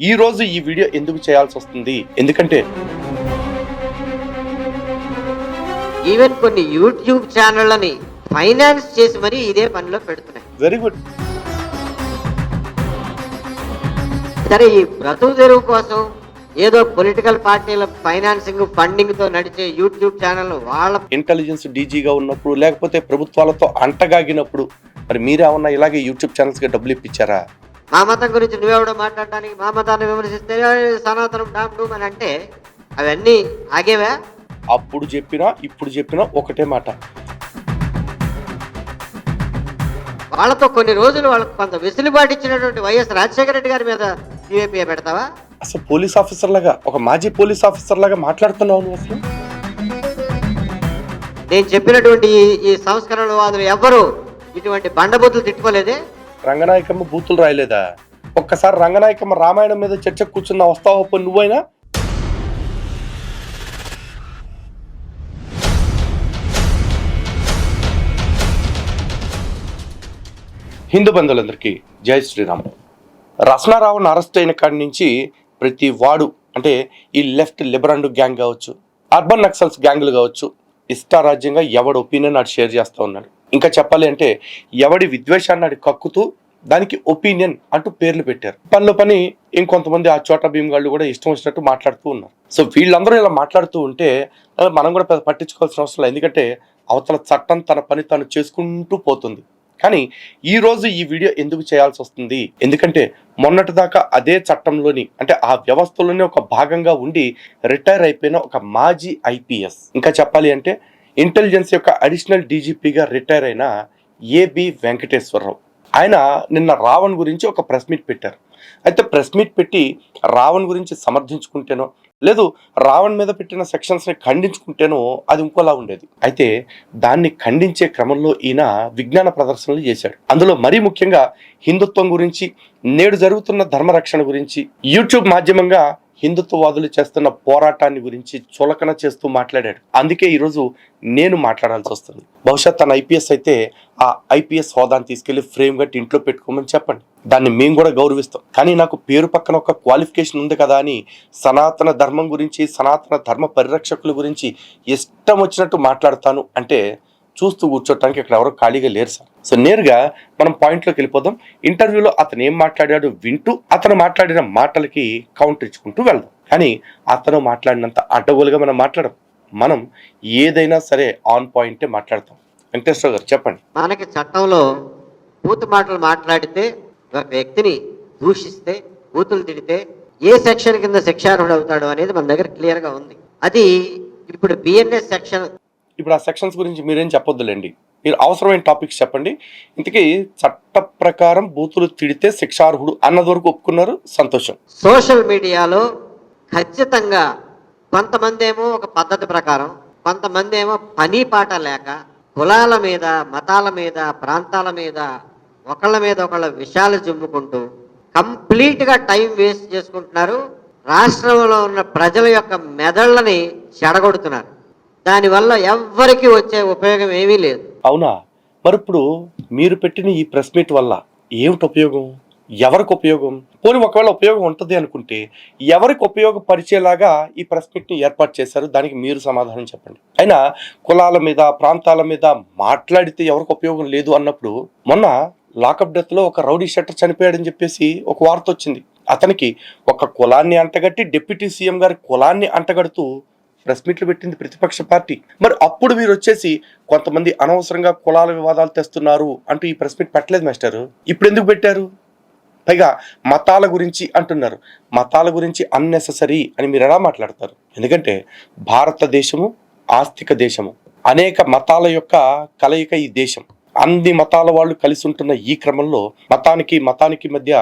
ఈ రోజు ఈ వీడియో ఎందుకు చేయాల్సి వస్తుంది ఎందుకంటే ఈవెన్ కొన్ని యూట్యూబ్ ఛానళ్ళని ఫైనాన్స్ చేసి మరీ ఇదే పనిలో పెడుతున్నాయి. Very good. సరే, ఈ బ్రతుకు తెరువు కోసం ఏదో పొలిటికల్ పార్టీల ఫైనాన్సింగ్ ఫండింగ్ తో నడిచే యూట్యూబ్ ఛానల్ వాళ్ళ ఇంటెలిజెన్స్ డీజీగా ఉన్నప్పుడు లేకపోతే ప్రభుత్వాలతో అంటగాగినప్పుడు మరి మీరేమన్నా ఇలాగే యూట్యూబ్ ఛానల్స్ కి డబ్బులు ఇప్పించారా? మా మతం గురించి నువ్వెవడో మాట్లాడడానికి, మా మతాన్ని విమర్శిస్తే సనాతనం డామ్ డూమ్ అని అంటే అవన్నీ ఆగేవా? అప్పుడు చెప్పినా ఇప్పుడు చెప్పినా ఒకటే మాట. వాళ్ళతో కొన్ని రోజులు వాళ్ళకు కొంత వెసులుబాటు ఇచ్చినటువంటి వైఎస్ రాజశేఖర రెడ్డి గారి మీద సిఏపీ పెడతావా? అసలు పోలీస్ ఆఫీసర్ లాగా, ఒక మాజీ పోలీస్ ఆఫీసర్ లాగా మాట్లాడుతున్నావు నువ్వు. అసలు నేను చెప్పినటువంటి ఈ సంస్కరణవాదులు ఎవ్వరూ ఇటువంటి బండబూతులు తిట్టుకోలేదే. రంగనాయకమ్మ బూతులు రాయలేదా? ఒక్కసారి రంగనాయకమ్మ రామాయణం మీద చర్చ కూర్చున్నా వస్తావా పో నువ్వైనా? హిందూ బంధువులందరికీ జై శ్రీరామ్. రసనారావును అరెస్ట్ అయిన కాడి నుంచి ప్రతి వాడు, అంటే ఈ లెఫ్ట్ లిబరండు గ్యాంగ్ కావచ్చు, అర్బన్ నక్సల్స్ గ్యాంగులు కావచ్చు, ఇష్టారాజ్యంగా ఎవడి ఒపీనియన్ నాడు షేర్ చేస్తూ ఉన్నాడు. ఇంకా చెప్పాలి అంటే ఎవడి విద్వేషాన్ని నాడు కక్కుతూ దానికి ఒపీనియన్ అంటూ పేర్లు పెట్టారు. పనిలో పని ఇంకొంతమంది ఆ చోటా భీమ్ గాళ్ళు కూడా ఇష్టం వచ్చినట్టు మాట్లాడుతూ ఉన్నారు. సో వీళ్ళందరూ ఇలా మాట్లాడుతూ ఉంటే మనం కూడా పట్టించుకోవాల్సిన అవసరం లేదు. ఎందుకంటే అవతల చట్టం తన పని తాను చేసుకుంటూ పోతుంది. కానీ ఈ రోజు ఈ వీడియో ఎందుకు చేయాల్సి వస్తుంది ఎందుకంటే మొన్నటి దాకా అదే చట్టంలోని, అంటే ఆ వ్యవస్థలోనే ఒక భాగంగా ఉండి రిటైర్ అయిపోయిన ఒక మాజీ ఐపీఎస్, ఇంకా చెప్పాలి అంటే ఇంటెలిజెన్స్ యొక్క అడిషనల్ డీజీపీగా రిటైర్ అయిన ఏబి వెంకటేశ్వరరావు, ఆయన నిన్న రావణ్ గురించి ఒక ప్రెస్ మీట్ పెట్టారు. అయితే ప్రెస్ మీట్ పెట్టి రావణ్ గురించి సమర్థించుకుంటేనో లేదు రావణ్ మీద పెట్టిన సెక్షన్స్ని ఖండించుకుంటేనో అది ఇంకోలా ఉండేది. అయితే దాన్ని ఖండించే క్రమంలో ఈయన విజ్ఞాన ప్రదర్శనలు చేశాడు. అందులో మరీ ముఖ్యంగా హిందుత్వం గురించి, నేడు జరుగుతున్న ధర్మరక్షణ గురించి, యూట్యూబ్ మాధ్యమంగా హిందుత్వవాదులు చేస్తున్న పోరాటాన్ని గురించి చులకన చేస్తూ మాట్లాడాడు. అందుకే ఈరోజు నేను మాట్లాడాల్సి వస్తుంది. బహుశా తన ఐపీఎస్ అయితే ఆ ఐపీఎస్ హోదాన్ని తీసుకెళ్లి ఫ్రేమ్ కట్టి ఇంట్లో పెట్టుకోమని చెప్పండి, దాన్ని మేము కూడా గౌరవిస్తాం. కానీ నాకు పేరు పక్కన ఒక క్వాలిఫికేషన్ ఉంది కదా అని సనాతన ధర్మం గురించి, సనాతన ధర్మ పరిరక్షకుల గురించి ఇష్టం వచ్చినట్టు మాట్లాడతాను అంటే చూస్తూ కూర్చోటానికి ఇక్కడ ఎవరో ఖాళీగా లేరు సార్. సో నేరుగా మనం పాయింట్లోకి వెళ్ళిపోదాం. ఇంటర్వ్యూలో అతను ఏం మాట్లాడాడు వింటూ అతను మాట్లాడిన మాటలకి కౌంటర్ ఇచ్చుకుంటూ వెళ్దాం. కానీ అతను మాట్లాడినంత అడ్డగోలుగా మనం మాట్లాడం. మనం ఏదైనా సరే ఆన్ పాయింటే మాట్లాడతాం. వెంకటేశ్వర గారు చెప్పండి. మనకి చట్టంలో బూతు మాటలు మాట్లాడితే, ఒక వ్యక్తిని దూషిస్తే, బూతులు తిడితే ఏ సెక్షన్ కింద శిక్షార్హుడు అవుతాడు అనేది మన దగ్గర క్లియర్ గా ఉంది. అది ఇప్పుడు బిఎన్ఎస్ సెక్షన్. ఇప్పుడు ఆ సెక్షన్స్ గురించి మీరేం చెప్పొద్దులేండి, మీరు అవసరమైన టాపిక్స్ చెప్పండి. ఇంతకీ చట్ట ప్రకారం బూతులు తిడితే శిక్షార్హుడు అన్నది వరకు ఒప్పుకున్నారు, సంతోషం. సోషల్ మీడియాలో ఖచ్చితంగా కొంతమంది ఏమో ఒక పద్ధతి ప్రకారం, కొంతమంది ఏమో పని పాట లేక కులాల మీద, మతాల మీద, ప్రాంతాల మీద ఒకళ్ళ విషయాలు చుమ్ముకుంటూ కంప్లీట్గా టైం వేస్ట్ చేసుకుంటున్నారు. రాష్ట్రంలో ఉన్న ప్రజల యొక్క మెదళ్ళని చెడగొడుతున్నారు. దానివల్ల ఎవ్వరికి వచ్చే ఉపయోగం ఏమీ లేదు. అవునా? మరి ఇప్పుడు మీరు పెట్టిన ఈ ప్రెస్ మీట్ వల్ల ఏమిటి ఉపయోగం? ఎవరికి ఉపయోగం? పోనీ ఒకవేళ ఉపయోగం ఉంటుంది అనుకుంటే ఎవరికి ఉపయోగపరిచేలాగా ఈ ప్రెస్ మీట్ని ఏర్పాటు చేశారు? దానికి మీరు సమాధానం చెప్పండి. అయినా కులాల మీద, ప్రాంతాల మీద మాట్లాడితే ఎవరికి ఉపయోగం లేదు అన్నప్పుడు మొన్న లాకప్ డెత్లో ఒక రౌడీ షట్టర్ చనిపోయాడని చెప్పేసి ఒక వార్త వచ్చింది. అతనికి ఒక కులాన్ని అంటగట్టి డిప్యూటీ సీఎం గారి కులాన్ని అంటగడుతూ ప్రెస్ మీట్లు పెట్టింది ప్రతిపక్ష పార్టీ. మరి అప్పుడు మీరు వచ్చేసి కొంతమంది అనవసరంగా కులాల వివాదాలు తెస్తున్నారు అంటూ ఈ ప్రెస్ మీట్ పెట్టలేదు మాస్టర్. ఇప్పుడు ఎందుకు పెట్టారు? పైగా మతాల గురించి అంటున్నారు. మతాల గురించి అన్నెసెసరీ అని మీరు ఎలా మాట్లాడతారు? ఎందుకంటే భారతదేశము ఆస్తిక దేశము, అనేక మతాల యొక్క కలయిక ఈ దేశం. అన్ని మతాల వాళ్ళు కలిసి ఉంటున్న ఈ క్రమంలో మతానికి మధ్య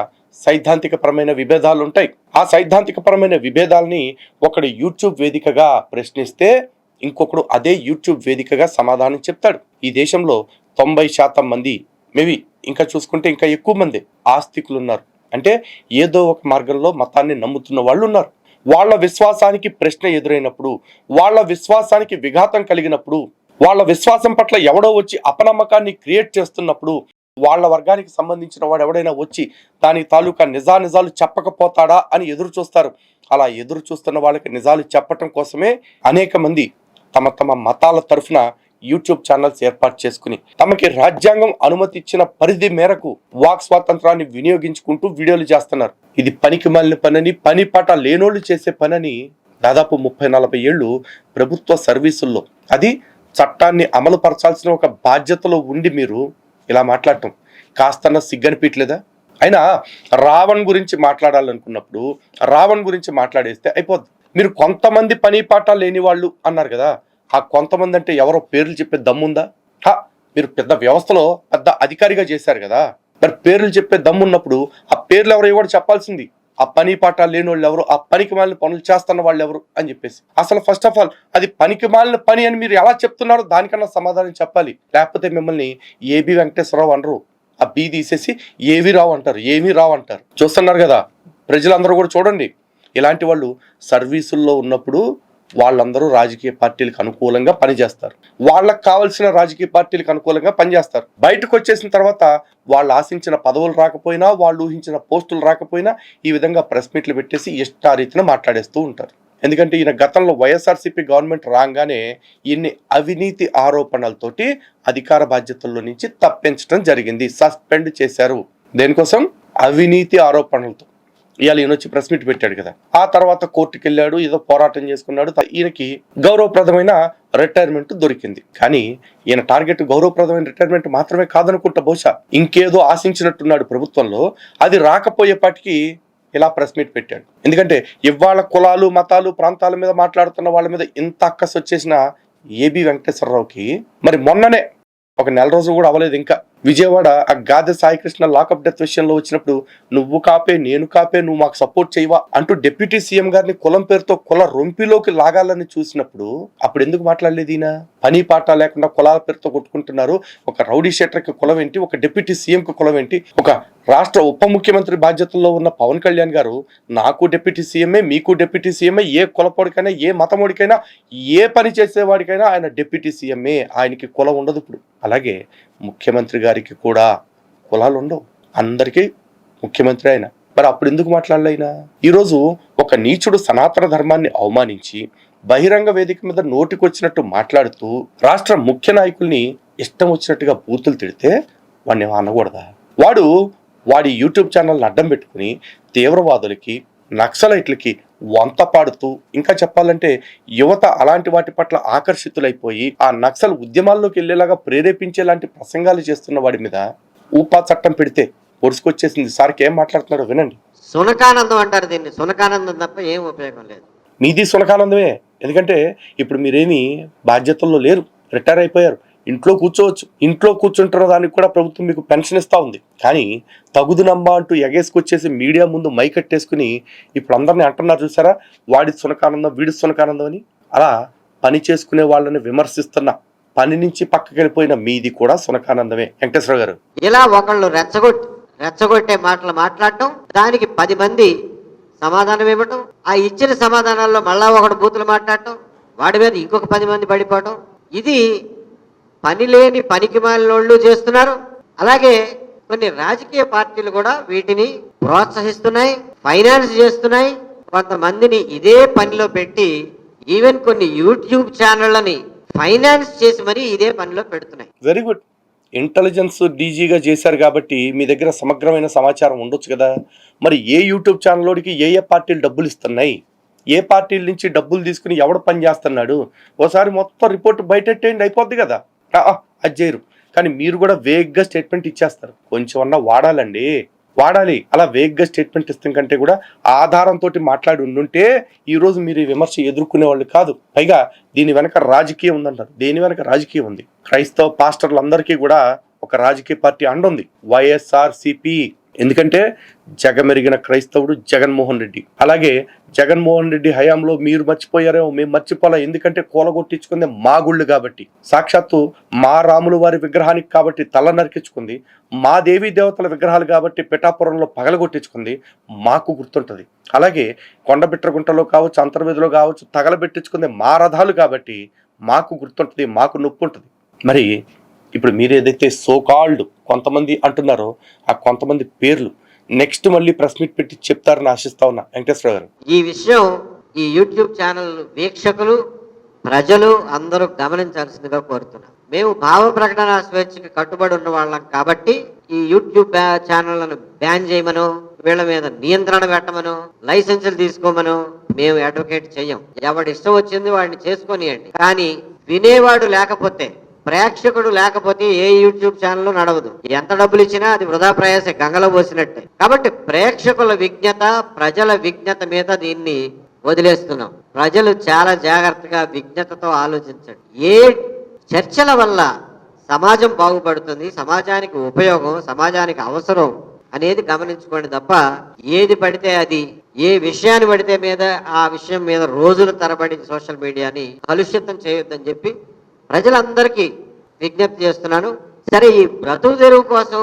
సైద్ధాంతికపరమైన విభేదాలు ఉంటాయి. ఆ సైద్ధాంతికపరమైన విభేదాలని ఒకడు యూట్యూబ్ వేదికగా ప్రశ్నిస్తే ఇంకొకడు అదే యూట్యూబ్ వేదికగా సమాధానం చెప్తాడు. ఈ దేశంలో 90% మంది, మేబీ ఇంకా చూసుకుంటే ఇంకా ఎక్కువ మంది ఆస్తికులు ఉన్నారు. అంటే ఏదో ఒక మార్గంలో మతాన్ని నమ్ముతున్న వాళ్ళు ఉన్నారు. వాళ్ళ విశ్వాసానికి ప్రశ్న ఎదురైనప్పుడు, వాళ్ళ విశ్వాసానికి విఘాతం కలిగినప్పుడు, వాళ్ళ విశ్వాసం పట్ల ఎవడో వచ్చి అపనమ్మకాన్ని క్రియేట్ చేస్తున్నప్పుడు వాళ్ళ వర్గానికి సంబంధించిన వాడు ఎవడైనా వచ్చి దాని తాలూకా నిజాలు చెప్పకపోతాడా అని ఎదురు చూస్తారు. అలా ఎదురు చూస్తున్న వాళ్ళకి నిజాలు చెప్పటం కోసమే అనేక మంది తమ తమ మతాల తరఫున యూట్యూబ్ ఛానల్స్ ఏర్పాటు చేసుకుని తమకి రాజ్యాంగం అనుమతి ఇచ్చిన పరిధి మేరకు వాక్ స్వాతంత్రాన్ని వినియోగించుకుంటూ వీడియోలు చేస్తున్నారు. ఇది పనికి మాలిన పనని, పని పాట లేనోళ్ళు చేసే పనని దాదాపు 30-40 ఏళ్ళు ప్రభుత్వ సర్వీసుల్లో, అది చట్టాన్ని అమలు పరచాల్సిన ఒక బాధ్యతలో ఉండి మీరు ఇలా మాట్లాడటం కాస్తన్న సిగ్గనిపించలేదా? అయినా రావణ్ గురించి మాట్లాడాలనుకున్నప్పుడు రావణ్ గురించి మాట్లాడేస్తే అయిపోద్ది. మీరు కొంతమంది పని పాట లేని వాళ్ళు అన్నారు కదా, ఆ కొంతమంది అంటే ఎవరో పేర్లు చెప్పే దమ్ముందా? మీరు పెద్ద వ్యవస్థలో పెద్ద అధికారిగా చేశారు కదా, మరి పేర్లు చెప్పే దమ్మున్నప్పుడు ఆ పేర్లు ఎవరో కూడా చెప్పాల్సింది. ఆ పని పాట లేని వాళ్ళు ఎవరు, ఆ పనికి మాలిన పనులు చేస్తున్న వాళ్ళు ఎవరు అని చెప్పేసి. అసలు ఫస్ట్ ఆఫ్ ఆల్ అది పనికి మాలిన పని అని మీరు ఎలా చెప్తున్నారో దానికన్నా సమాధానం చెప్పాలి. లేకపోతే మిమ్మల్ని ఏబి వెంకటేశ్వరరావు అనరు, ఆ బి తీసేసి ఏవి రావు అంటారు, ఏమీ రావు అంటారు. చూస్తున్నారు కదా ప్రజలందరూ కూడా చూడండి. ఇలాంటి వాళ్ళు సర్వీసుల్లో ఉన్నప్పుడు వాళ్ళందరూ రాజకీయ పార్టీలకు అనుకూలంగా పనిచేస్తారు, వాళ్ళకు కావాల్సిన రాజకీయ పార్టీలకు అనుకూలంగా పనిచేస్తారు. బయటకు వచ్చేసిన తర్వాత వాళ్ళు ఆశించిన పదవులు రాకపోయినా, వాళ్ళు ఊహించిన పోస్టులు రాకపోయినా ఈ విధంగా ప్రెస్ మీట్లు పెట్టేసి ఇష్టారీతిన మాట్లాడేస్తూ ఉంటారు. ఎందుకంటే ఈయన గతంలో వైఎస్ఆర్సీపీ గవర్నమెంట్ రాగానే ఇన్ని అవినీతి ఆరోపణలతోటి అధికార బాధ్యతల్లో నుంచి తప్పించడం జరిగింది, సస్పెండ్ చేశారు. దేనికోసం? అవినీతి ఆరోపణలతో. ఇవాళ ఈయన వచ్చి ప్రెస్ మీట్ పెట్టాడు కదా, ఆ తర్వాత కోర్టుకు వెళ్ళాడు, ఏదో పోరాటం చేసుకున్నాడు, ఈయనకి గౌరవప్రదమైన రిటైర్మెంట్ దొరికింది. కానీ ఈయన టార్గెట్ గౌరవప్రదమైన రిటైర్మెంట్ మాత్రమే కాదనుకుంటా, బహుశా ఇంకేదో ఆశించినట్టున్నాడు ప్రభుత్వంలో. అది రాకపోయేపాటికి ఇలా ప్రెస్ మీట్ పెట్టాడు. ఎందుకంటే ఇవాళ కులాలు, మతాలు, ప్రాంతాల మీద మాట్లాడుతున్న వాళ్ళ మీద ఇంత అక్కసు వచ్చేసిన ఏబి వెంకటేశ్వరరావుకి మరి మొన్ననే ఒక నెల రోజు కూడా అవ్వలేదు ఇంకా, విజయవాడ ఆ గాదె సాయికృష్ణ లాకప్ డెత్ విషయంలో వచ్చినప్పుడు నువ్వు కాపే నేను కాపే, నువ్వు మాకు సపోర్ట్ చేయవా అంటూ డిప్యూటీ సీఎం గారిని కులం పేరుతో కుల రొంపిలోకి లాగాలని చూసినప్పుడు అప్పుడు ఎందుకు మాట్లాడలేదు ఈయన? పని పాట లేకుండా కులాల పేరుతో కొట్టుకుంటున్నారు. ఒక రౌడీ షెటర్కి కులం ఏంటి, ఒక డిప్యూటీ సీఎంకి కులం ఏంటి? ఒక రాష్ట్ర ఉప ముఖ్యమంత్రి బాధ్యతల్లో ఉన్న పవన్ కళ్యాణ్ గారు నాకు డిప్యూటీ సీఎంఏ, మీకు డిప్యూటీ సీఎంఏ, ఏ కులపోడికైనా, ఏ మతమోడికైనా, ఏ పని చేసేవాడికైనా ఆయన డిప్యూటీ సీఎంఏ, ఆయనకి కులం ఉండదు. ఇప్పుడు అలాగే ముఖ్యమంత్రి గారికి కూడా కులాలు ఉండవు, అందరికీ ముఖ్యమంత్రి ఆయన. మరి అప్పుడు ఎందుకు మాట్లాడలేనా? ఈరోజు ఒక నీచుడు సనాతన ధర్మాన్ని అవమానించి బహిరంగ వేదిక మీద నోటికొచ్చినట్టు మాట్లాడుతూ రాష్ట్ర ముఖ్య నాయకుల్ని ఇష్టం వచ్చినట్టుగా బూతులు తిడితే వాడిని అనకూడదా? వాడి యూట్యూబ్ ఛానల్ని అడ్డం పెట్టుకుని తీవ్రవాదులకి, నక్సలైట్లకి వంత పాడుతూ, ఇంకా చెప్పాలంటే యువత అలాంటి వాటి పట్ల ఆకర్షితులైపోయి ఆ నక్సల్ ఉద్యమాల్లోకి వెళ్ళేలాగా ప్రేరేపించేలాంటి ప్రసంగాలు చేస్తున్న వాడి మీద ఊపా చట్టం పెడితే పొడుచుకొచ్చేసింది. సార్కి ఏం మాట్లాడుతున్నారో వినండి. సునకానందం అంటారు దీన్ని, సునకానందం తప్ప ఏం ఉపయోగం లేదు. మీది సునకానందమే. ఎందుకంటే ఇప్పుడు మీరేమి బాధ్యతల్లో లేరు, రిటైర్ అయిపోయారు, ఇంట్లో కూర్చోవచ్చు. ఇంట్లో కూర్చుంటున్న దానికి కూడా ప్రభుత్వం మీకు పెన్షన్ ఇస్తా ఉంది. కానీ తగుదునమ్మా అంటూ ఎగేసుకొచ్చేసి మీడియా ముందు మైకట్టేసుకుని ఇప్పుడు అందరినీ అంటున్నారు చూసారా, వాడి సునకానందం, వీడి సునకానందం అని. అలా పని చేసుకునే వాళ్ళని విమర్శిస్తున్న, పని నుంచి పక్కకి వెళ్ళిపోయిన మీది కూడా సునకానందమే వెంకటేశ్వర గారు. ఇలా ఒకళ్ళు రెచ్చగొట్టే మాటలు మాట్లాడటం, దానికి 10 మంది సమాధానం ఇవ్వటం, ఆ ఇచ్చిన సమాధానాల్లో మళ్ళా ఒకడు బూతులు మాట్లాడటం, వాడి మీద ఇంకొక 10 మంది పడిపోవటం, ఇది పని లేని పనికి మాలినోళ్ళు చేస్తున్నారు. అలాగే కొన్ని రాజకీయ పార్టీలు కూడా వీటిని ప్రోత్సహిస్తున్నాయి, ఫైనాన్స్ చేస్తున్నాయి. కొంతమందిని ఇదే పనిలో పెట్టి ఈవెన్ కొన్ని యూట్యూబ్ ఛానళ్ళని ఫైనాన్స్ చేసి మరీ ఇదే పనిలో పెడుతున్నాయి. Very good. ఇంటెలిజెన్స్ డీజీగా చేశారు కాబట్టి మీ దగ్గర సమగ్రమైన సమాచారం ఉండొచ్చు కదా. మరి ఏ యూట్యూబ్ ఛానల్లోడికి ఏ పార్టీలు డబ్బులు ఇస్తున్నాయి, ఏ పార్టీల నుంచి డబ్బులు తీసుకుని ఎవడు పని చేస్తున్నాడు, ఓసారి మొత్తం రిపోర్ట్ బయటెట్టేయండి, అయిపోద్ది కదా. అది చేయరు. కానీ మీరు కూడా వేగ్గా స్టేట్మెంట్ ఇచ్చేస్తారు. కొంచెం అన్నా వాడాలి. అలా వేగ్గా స్టేట్మెంట్ ఇస్తాం కంటే కూడా ఆధారంతో మాట్లాడి ఉండుంటే ఈరోజు మీరు ఈ విమర్శ ఎదుర్కొనే వాళ్ళు కాదు. పైగా దీని వెనక రాజకీయం ఉందంటారు. దేని వెనక రాజకీయం ఉంది? క్రైస్తవ పాస్టర్లందరికీ కూడా ఒక రాజకీయ పార్టీ అండుంది, వైఎస్ఆర్సీపీ. ఎందుకంటే జగమెరిగిన క్రైస్తవుడు జగన్మోహన్ రెడ్డి. అలాగే జగన్మోహన్ రెడ్డి హయాంలో మీరు మర్చిపోయారేమో, మేము మర్చిపోలే. ఎందుకంటే కూలగొట్టించుకుంది మా గుళ్ళు కాబట్టి, సాక్షాత్తు మా రాములు వారి విగ్రహానికి కాబట్టి తల నరికించుకుంది, మా దేవీ దేవతల విగ్రహాలు కాబట్టి పిఠాపురంలో పగలగొట్టించుకుంది, మాకు గుర్తుంటుంది. అలాగే కొండబిట్రగుంటలో కావచ్చు, అంతర్వేదిలో కావచ్చు, తగలబెట్టించుకుంది మా రథాలు కాబట్టి మాకు గుర్తుంటుంది, మాకు నొప్పి ఉంటుంది. మరి ఇప్పుడు మీరు ఏదైతే సోకాల్డ్ కొంతమంది అంటున్నారో ఆ కొంతమంది పేర్లు నెక్స్ట్ మళ్ళీ ప్రెస్ మీట్ పెట్టి చెప్తారని ఆశిస్తా ఉన్నా వెంకటేశ్వర గారు. ఈ విషయం ఈ యూట్యూబ్ ఛానల్ వీక్షకులు ప్రజలు అందరూ గమనించాల్సిందిగా కోరుతున్నాం. మేము భావ ప్రకటన స్వేచ్ఛకి కట్టుబడి ఉన్న వాళ్ళం కాబట్టి ఈ యూట్యూబ్ ఛానళ్లను బ్యాన్ చేయమను, వీళ్ళ మీద నియంత్రణ పెట్టమను, లైసెన్సులు తీసుకోమను మేము అడ్వకేట్ చెయ్యం. ఎవడి ఇష్టం వచ్చింది వాడిని చేసుకొనియండి. కానీ వినేవాడు లేకపోతే, ప్రేక్షకుడు లేకపోతే ఏ యూట్యూబ్ ఛానల్ నడవదు. ఎంత డబ్బులు ఇచ్చినా అది వృధా ప్రయాసే, గంగలో పోసినట్టే. కాబట్టి ప్రేక్షకుల విజ్ఞత, ప్రజల విజ్ఞత మీద దీన్ని వదిలేస్తున్నాం. ప్రజలు చాలా జాగ్రత్తగా విజ్ఞతతో ఆలోచించండి. ఏ చర్చల వల్ల సమాజం బాగుపడుతుంది, సమాజానికి ఉపయోగం, సమాజానికి అవసరం అనేది గమనించుకోండి తప్ప ఏది పడితే అది, ఏ విషయాన్ని పడితే మీద ఆ విషయం మీద రోజుల తరబడి సోషల్ మీడియాని కలుషితం చేయొద్దని చెప్పి ప్రజలందరికీ విజ్ఞప్తి చేస్తున్నాను. సరే, ఈ బ్రతుకు తెరువు కోసం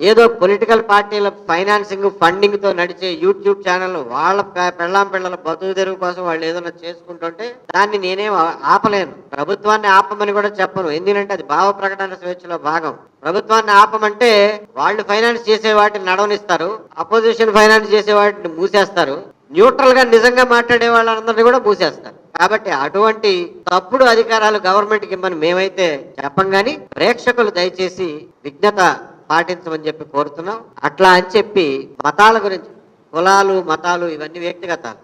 ఏదో పొలిటికల్ పార్టీల ఫైనాన్సింగ్ ఫండింగ్ తో నడిచే యూట్యూబ్ ఛానల్ వాళ్ళ పెళ్ళాం పిల్లల బతుకు తెరువు కోసం వాళ్ళు ఏదైనా చేసుకుంటుంటే దాన్ని నేనేం ఆపలేను. ప్రభుత్వాన్ని ఆపమని కూడా చెప్పను, ఎందుకంటే అది భావ ప్రకటన స్వేచ్ఛలో భాగం. ప్రభుత్వాన్ని ఆపమంటే వాళ్ళు ఫైనాన్స్ చేసే వాటిని నడవనిస్తారు, అపోజిషన్ ఫైనాన్స్ చేసే వాటిని మూసేస్తారు, న్యూట్రల్ గా నిజంగా మాట్లాడే వాళ్ళందరినీ కూడా మూసేస్తారు. కాబట్టి అటువంటి తప్పుడు అధికారాలు గవర్నమెంట్కి ఇమ్మని మేమైతే చెప్పం, కానీ ప్రేక్షకులు దయచేసి విజ్ఞత పాటించమని చెప్పి కోరుతున్నాం. అట్లా అని చెప్పి మతాల గురించి, కులాలు మతాలు ఇవన్నీ వ్యక్తిగతాలు.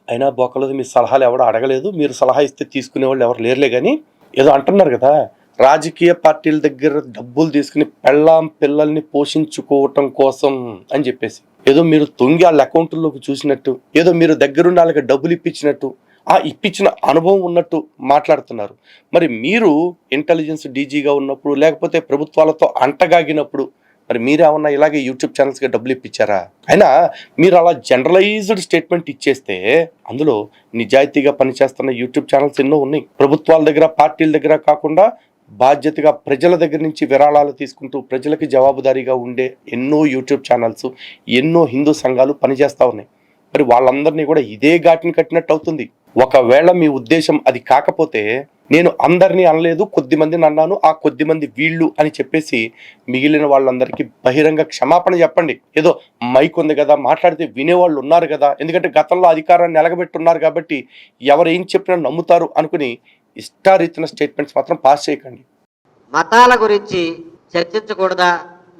అయినా బొక్కలేదు, మీ సలహాలు ఎవరు అడగలేదు, మీరు సలహా ఇస్తే తీసుకునే వాళ్ళు ఎవరు లేరులే. కానీ ఏదో అంటున్నారు కదా, రాజకీయ పార్టీల దగ్గర డబ్బులు తీసుకుని పెళ్ళాం పిల్లల్ని పోషించుకోవటం కోసం అని చెప్పేసి ఏదో మీరు తొంగి వాళ్ళ అకౌంట్లోకి చూసినట్టు, ఏదో మీరు దగ్గరుండి వాళ్ళకి డబ్బులు ఇప్పించినట్టు, ఆ ఇప్పించిన అనుభవం ఉన్నట్టు మాట్లాడుతున్నారు. మరి మీరు ఇంటెలిజెన్స్ డీజీగా ఉన్నప్పుడు, లేకపోతే ప్రభుత్వాలతో అంటగాగినప్పుడు మరి మీరేమన్నా ఇలాగే యూట్యూబ్ ఛానల్స్కి డబ్బులు ఇప్పించారా? అయినా మీరు అలా జనరలైజ్డ్ స్టేట్మెంట్ ఇచ్చేస్తే అందులో నిజాయితీగా పనిచేస్తున్న యూట్యూబ్ ఛానల్స్ ఎన్నో ఉన్నాయి. ప్రభుత్వాల దగ్గర, పార్టీల దగ్గర కాకుండా బాధ్యతగా ప్రజల దగ్గర నుంచి విరాళాలు తీసుకుంటూ ప్రజలకి జవాబుదారీగా ఉండే ఎన్నో యూట్యూబ్ ఛానల్స్, ఎన్నో హిందూ సంఘాలు పనిచేస్తూ ఉన్నాయి. మరి వాళ్ళందరినీ కూడా ఇదే ఘాటిని కట్టినట్టు అవుతుంది. ఒకవేళ మీ ఉద్దేశం అది కాకపోతే, నేను అందరినీ అనలేదు, కొద్ది మందిని అన్నాను, ఆ కొద్ది మంది వీళ్ళు అని చెప్పేసి మిగిలిన వాళ్ళందరికీ బహిరంగ క్షమాపణ చెప్పండి. ఏదో మైక్ ఉంది కదా, మాట్లాడితే వినేవాళ్ళు ఉన్నారు కదా, ఎందుకంటే గతంలో అధికారాన్ని నిలగబెట్టున్నారు కాబట్టి ఎవరు ఏం చెప్పినా నమ్ముతారు అనుకుని ఇష్టారీతిన స్టేట్మెంట్స్ మాత్రం పాస్ చేయకండి. మతాల గురించి చర్చించకూడదా?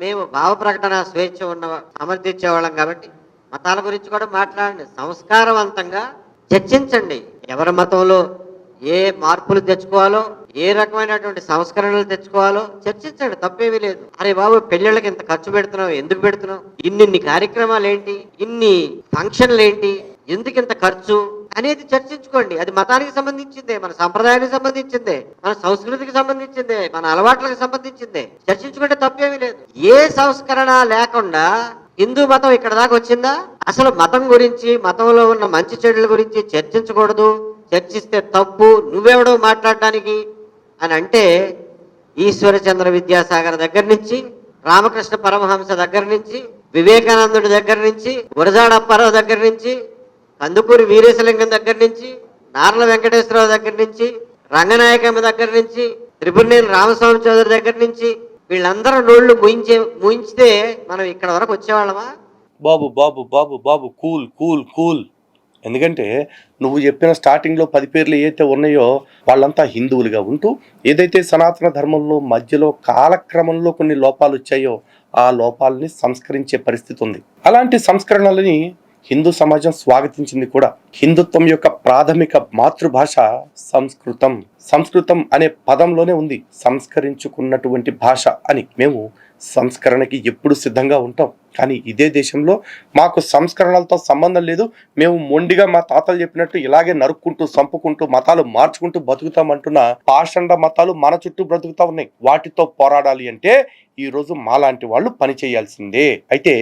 మేము భావ ప్రకటన స్వేచ్ఛ ఉన్న సమర్థించేవాళ్ళం కాబట్టి మతాల గురించి కూడా మాట్లాడండి, సంస్కారవంతంగా చర్చించండి. ఎవరి మతంలో ఏ మార్పులు తెచ్చుకోవాలో, ఏ రకమైనటువంటి సంస్కరణలు తెచ్చుకోవాలో చర్చించండి, తప్పేమీ లేదు. అరే బాబు, పెళ్ళిళ్ళకి ఇంత ఖర్చు పెడుతున్నావు, ఎందుకు పెడుతున్నావు, ఇన్ని కార్యక్రమాలు ఏంటి, ఇన్ని ఫంక్షన్లు ఏంటి, ఎందుకు ఇంత ఖర్చు అనేది చర్చించుకోండి. అది మతానికి సంబంధించిందే, మన సంప్రదాయానికి సంబంధించిందే, మన సంస్కృతికి సంబంధించిందే, మన అలవాట్లకు సంబంధించిందే. చర్చించుకుంటే తప్పేమీ లేదు. ఏ సంస్కరణ లేకుండా హిందూ మతం ఇక్కడ దాకా వచ్చిందా? అసలు మతం గురించి, మతంలో ఉన్న మంచి చెడుల గురించి చర్చించకూడదు, చర్చిస్తే తప్పు, నువ్వెవడో మాట్లాడడానికి అని అంటే ఈశ్వరచంద్ర విద్యాసాగర్ దగ్గర నుంచి, రామకృష్ణ పరమహంస దగ్గర నుంచి, వివేకానందుడి దగ్గర నుంచి, గురజాడ అప్పారావు దగ్గర నుంచి, కందుకూరి వీరేశలింగం దగ్గర నుంచి, నార్ల వెంకటేశ్వరరావు దగ్గర నుంచి, రంగనాయకమ్మ దగ్గర నుంచి, త్రిపురనేని రామస్వామి చౌదరి దగ్గర నుంచి, వీళ్ళందరూ నోళ్లు ముయించితే మనం ఇక్కడ వరకు వచ్చేవాళ్ళమా? బాబు బాబు బాబు బాబు కూల్ కూల్ కూల్. ఎందుకంటే నువ్వు చెప్పిన స్టార్టింగ్లో 10 పేర్లు ఏదైతే ఉన్నాయో వాళ్ళంతా హిందువులుగా ఉంటూ ఏదైతే సనాతన ధర్మంలో మధ్యలో కాలక్రమంలో కొన్ని లోపాలు వచ్చాయో ఆ లోపాలని సంస్కరించే పరిస్థితి ఉంది. అలాంటి సంస్కరణలని హిందూ సమాజం స్వాగతించింది కూడా. హిందుత్వం యొక్క ప్రాథమిక మాతృభాష సంస్కృతం. సంస్కృతం అనే పదంలోనే ఉంది సంస్కరించుకున్నటువంటి భాష అని. మేము సంస్కరణకి ఎప్పుడు సిద్ధంగా ఉంటాం. కానీ ఇదే దేశంలో మాకు సంస్కరణలతో సంబంధం లేదు, మేము మొండిగా మా తాతలు చెప్పినట్టు ఇలాగే నరుక్కుంటూ, సంపుకుంటూ, మతాలు మార్చుకుంటూ బతుకుతామంటున్న పాషండ మతాలు మన చుట్టూ బ్రతుకుతా ఉన్నాయి. వాటితో పోరాడాలి అంటే ఈరోజు మాలాంటి వాళ్ళు పని చేయాల్సిందే. అయితే